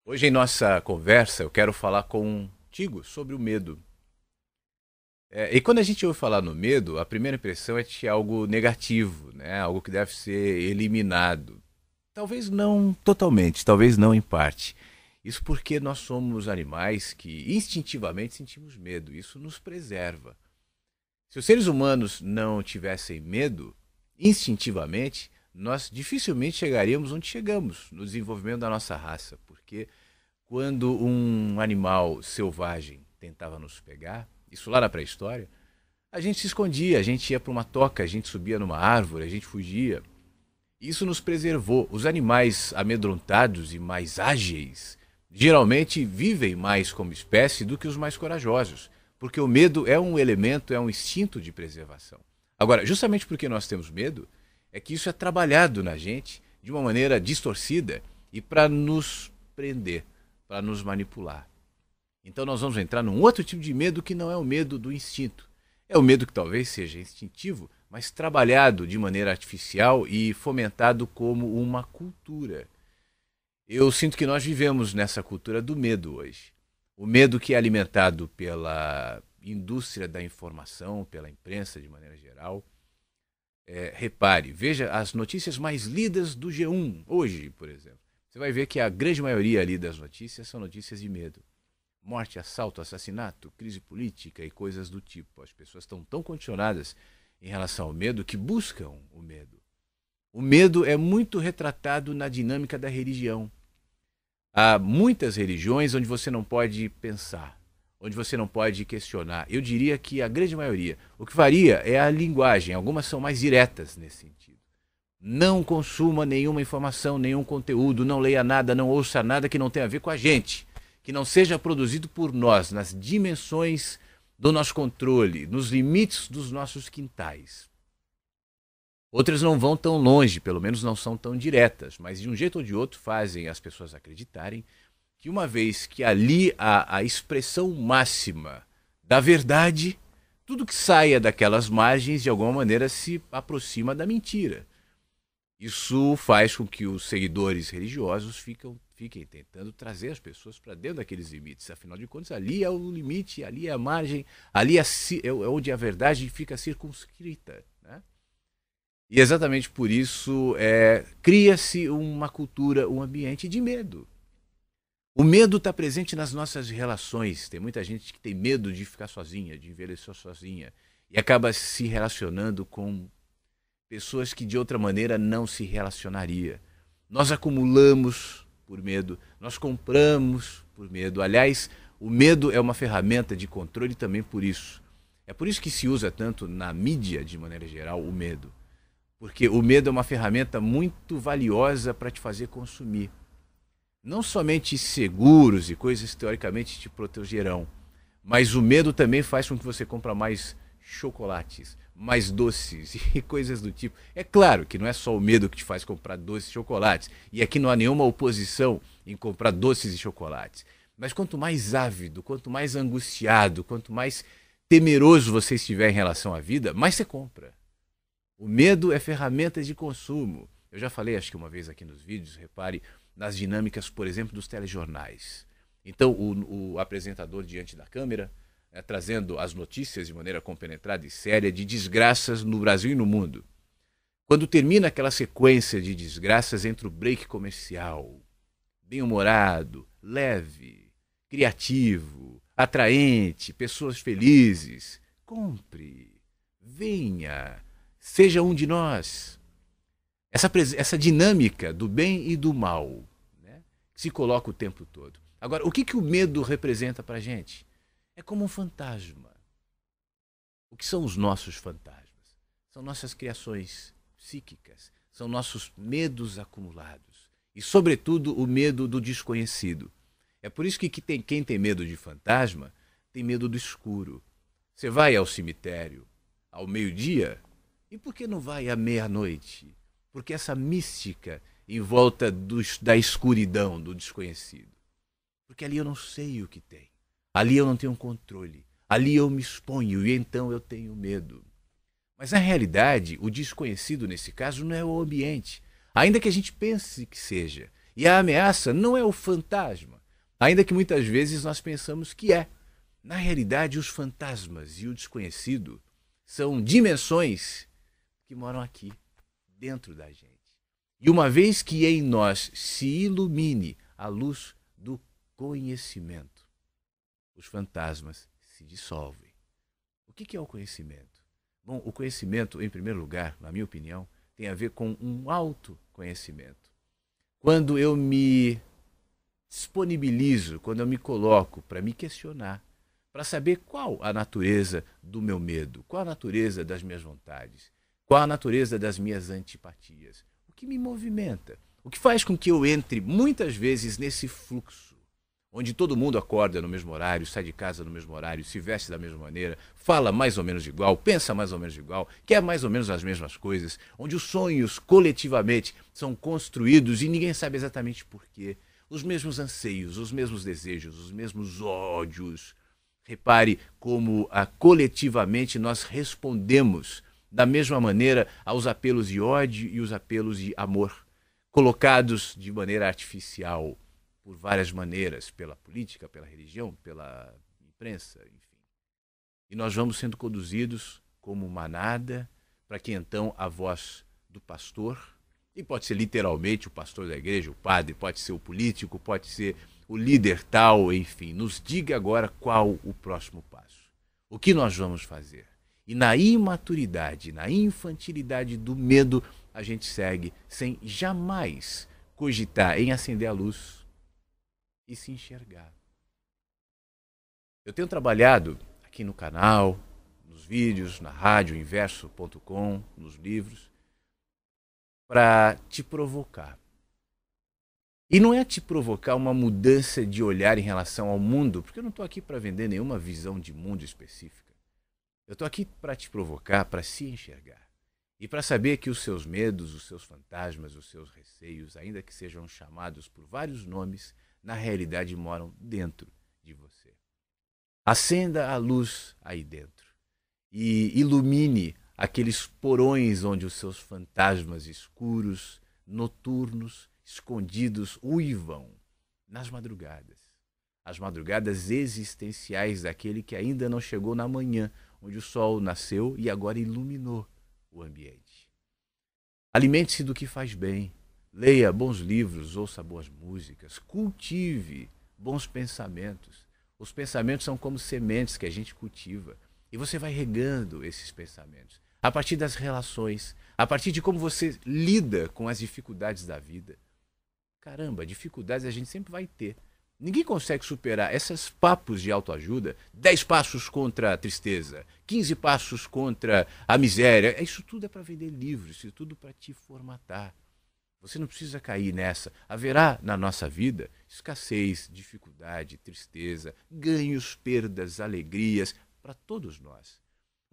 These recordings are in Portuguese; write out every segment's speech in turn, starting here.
Hoje em nossa conversa eu quero falar contigo sobre o medo. E quando a gente ouve falar no medo, a primeira impressão é de algo negativo, né? Algo que deve ser eliminado. Talvez não totalmente, talvez não em parte. Isso porque nós somos animais que instintivamente sentimos medo. Isso nos preserva. Se os seres humanos não tivessem medo, instintivamente, nós dificilmente chegaríamos onde chegamos no desenvolvimento da nossa raça, porque quando um animal selvagem tentava nos pegar, isso lá na pré-história, a gente se escondia, a gente ia para uma toca, a gente subia numa árvore, a gente fugia. Isso nos preservou. Os animais amedrontados e mais ágeis geralmente vivem mais como espécie do que os mais corajosos, porque o medo é um elemento, é um instinto de preservação. Agora, justamente porque nós temos medo, é que isso é trabalhado na gente de uma maneira distorcida e para nos prender, para nos manipular. Então nós vamos entrar num outro tipo de medo que não é o medo do instinto. É o medo que talvez seja instintivo, mas trabalhado de maneira artificial e fomentado como uma cultura. Eu sinto que nós vivemos nessa cultura do medo hoje. O medo que é alimentado pela indústria da informação, pela imprensa de maneira geral. Repare, veja as notícias mais lidas do G1 hoje, por exemplo. Você vai ver que a grande maioria ali das notícias são notícias de medo. Morte, assalto, assassinato, crise política e coisas do tipo. As pessoas estão tão condicionadas em relação ao medo que buscam o medo. O medo é muito retratado na dinâmica da religião. Há muitas religiões onde você não pode pensar, onde você não pode questionar. Eu diria que a grande maioria. O que varia é a linguagem. Algumas são mais diretas nesse sentido. Não consuma nenhuma informação, nenhum conteúdo, não leia nada, não ouça nada que não tenha a ver com a gente, que não seja produzido por nós, nas dimensões do nosso controle, nos limites dos nossos quintais. Outras não vão tão longe, pelo menos não são tão diretas, mas de um jeito ou de outro fazem as pessoas acreditarem que uma vez que ali há a expressão máxima da verdade, tudo que saia daquelas margens de alguma maneira se aproxima da mentira. Isso faz com que os seguidores religiosos fiquem tentando trazer as pessoas para dentro daqueles limites. Afinal de contas, ali é o limite, ali é a margem, ali é onde a verdade fica circunscrita. Né? E exatamente por isso cria-se uma cultura, um ambiente de medo. O medo está presente nas nossas relações. Tem muita gente que tem medo de ficar sozinha, de envelhecer sozinha, e acaba se relacionando com pessoas que de outra maneira não se relacionaria. Nós acumulamos por medo, nós compramos por medo. Aliás, o medo é uma ferramenta de controle também por isso. É por isso que se usa tanto na mídia, de maneira geral, o medo. Porque o medo é uma ferramenta muito valiosa para te fazer consumir. Não somente seguros e coisas que teoricamente te protegerão, mas o medo também faz com que você compre mais chocolates, mais doces e coisas do tipo. É claro que não é só o medo que te faz comprar doces e chocolates, e aqui não há nenhuma oposição em comprar doces e chocolates. Mas quanto mais ávido, quanto mais angustiado, quanto mais temeroso você estiver em relação à vida, mais você compra. O medo é ferramenta de consumo. Eu já falei, acho que uma vez aqui nos vídeos, repare nas dinâmicas, por exemplo, dos telejornais. Então, o apresentador diante da câmera, trazendo as notícias de maneira compenetrada e séria de desgraças no Brasil e no mundo. Quando termina aquela sequência de desgraças, entra o break comercial. Bem-humorado, leve, criativo, atraente, pessoas felizes. Compre, venha, seja um de nós. Essa dinâmica do bem e do mal, né, se coloca o tempo todo. Agora, o que o medo representa para a gente? É como um fantasma. O que são os nossos fantasmas? São nossas criações psíquicas, são nossos medos acumulados. E, sobretudo, o medo do desconhecido. É por isso que quem tem medo de fantasma tem medo do escuro. Você vai ao cemitério ao meio-dia, e por que não vai à meia-noite? Porque essa mística em volta da escuridão, do desconhecido. Porque ali eu não sei o que tem. Ali eu não tenho controle. Ali eu me exponho e então eu tenho medo. Mas na realidade, o desconhecido nesse caso não é o ambiente, ainda que a gente pense que seja. E a ameaça não é o fantasma. ainda que muitas vezes nós pensamos que é. Na realidade, os fantasmas e o desconhecido são dimensões que moram aqui, dentro da gente. E uma vez que em nós se ilumine a luz do conhecimento, os fantasmas se dissolvem. O que é o conhecimento? Bom, o conhecimento, em primeiro lugar, na minha opinião, tem a ver com um autoconhecimento. Quando eu me disponibilizo, quando eu me coloco para me questionar, para saber qual a natureza do meu medo, qual a natureza das minhas vontades, qual a natureza das minhas antipatias, o que me movimenta, o que faz com que eu entre muitas vezes nesse fluxo, onde todo mundo acorda no mesmo horário, sai de casa no mesmo horário, se veste da mesma maneira, fala mais ou menos igual, pensa mais ou menos igual, quer mais ou menos as mesmas coisas, onde os sonhos coletivamente são construídos e ninguém sabe exatamente por quê. Os mesmos anseios, os mesmos desejos, os mesmos ódios. Repare como coletivamente nós respondemos da mesma maneira aos apelos de ódio e os apelos de amor, colocados de maneira artificial, por várias maneiras, pela política, pela religião, pela imprensa, enfim. E nós vamos sendo conduzidos como manada, para que então a voz do pastor, e pode ser literalmente o pastor da igreja, o padre, pode ser o político, pode ser o líder tal, enfim, nos diga agora qual o próximo passo. O que nós vamos fazer? E na imaturidade, na infantilidade do medo, a gente segue sem jamais cogitar em acender a luz e se enxergar. Eu tenho trabalhado aqui no canal, nos vídeos, na rádio, inverso.com, nos livros, para te provocar. E não é te provocar uma mudança de olhar em relação ao mundo, porque eu não estou aqui para vender nenhuma visão de mundo específica. Eu estou aqui para te provocar, para se enxergar. E para saber que os seus medos, os seus fantasmas, os seus receios, ainda que sejam chamados por vários nomes, na realidade moram dentro de você. Acenda a luz aí dentro e ilumine aqueles porões onde os seus fantasmas escuros, noturnos, escondidos, uivam nas madrugadas. As madrugadas existenciais daquele que ainda não chegou na manhã, onde o sol nasceu e agora iluminou o ambiente. Alimente-se do que faz bem, leia bons livros, ouça boas músicas, cultive bons pensamentos. Os pensamentos são como sementes que a gente cultiva e você vai regando esses pensamentos a partir das relações, a partir de como você lida com as dificuldades da vida. Caramba, dificuldades a gente sempre vai ter. Ninguém consegue superar esses papos de autoajuda, 10 passos contra a tristeza, 15 passos contra a miséria. Isso tudo é para vender livros, isso tudo para te formatar. Você não precisa cair nessa. Haverá na nossa vida escassez, dificuldade, tristeza, ganhos, perdas, alegrias, para todos nós.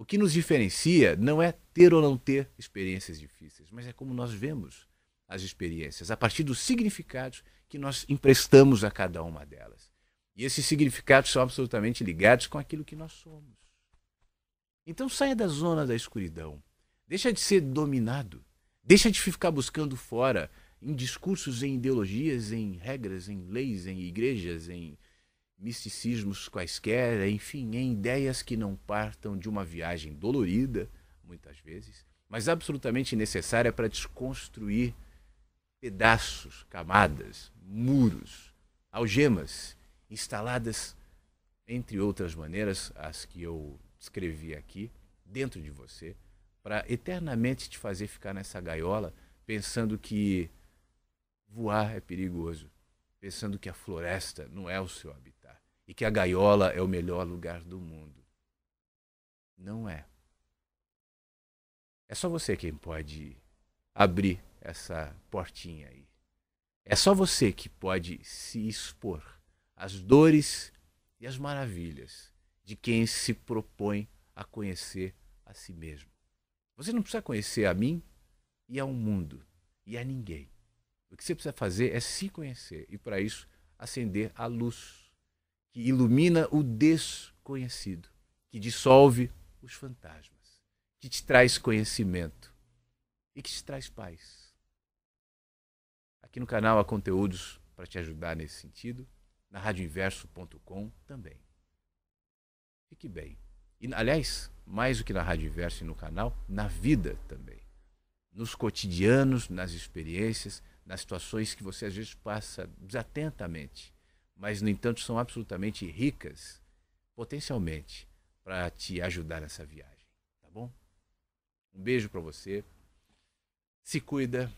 O que nos diferencia não é ter ou não ter experiências difíceis, mas é como nós vemos as experiências, a partir dos significados que nós emprestamos a cada uma delas. E esses significados são absolutamente ligados com aquilo que nós somos. Então saia da zona da escuridão. Deixa de ser dominado. Deixa de ficar buscando fora em discursos, em ideologias, em regras, em leis, em igrejas, em misticismos quaisquer, enfim, em ideias que não partam de uma viagem dolorida, muitas vezes, mas absolutamente necessária para desconstruir pedaços, camadas, muros, algemas instaladas, entre outras maneiras, as que eu descrevi aqui, dentro de você, para eternamente te fazer ficar nessa gaiola, pensando que voar é perigoso, pensando que a floresta não é o seu habitat e que a gaiola é o melhor lugar do mundo. Não é. É só você quem pode abrir essa portinha aí. É só você que pode se expor às dores e às maravilhas de quem se propõe a conhecer a si mesmo. Você não precisa conhecer a mim e ao mundo e a ninguém. O que você precisa fazer é se conhecer e, para isso, acender a luz que ilumina o desconhecido, que dissolve os fantasmas, que te traz conhecimento e que te traz paz. Aqui no canal há conteúdos para te ajudar nesse sentido. na radioinverso.com também. Fique bem. E, aliás, mais do que na Rádio Inverso e no canal, na vida também. Nos cotidianos, nas experiências, nas situações que você às vezes passa desatentamente, mas, no entanto, são absolutamente ricas, potencialmente, para te ajudar nessa viagem. Tá bom? Um beijo para você. Se cuida.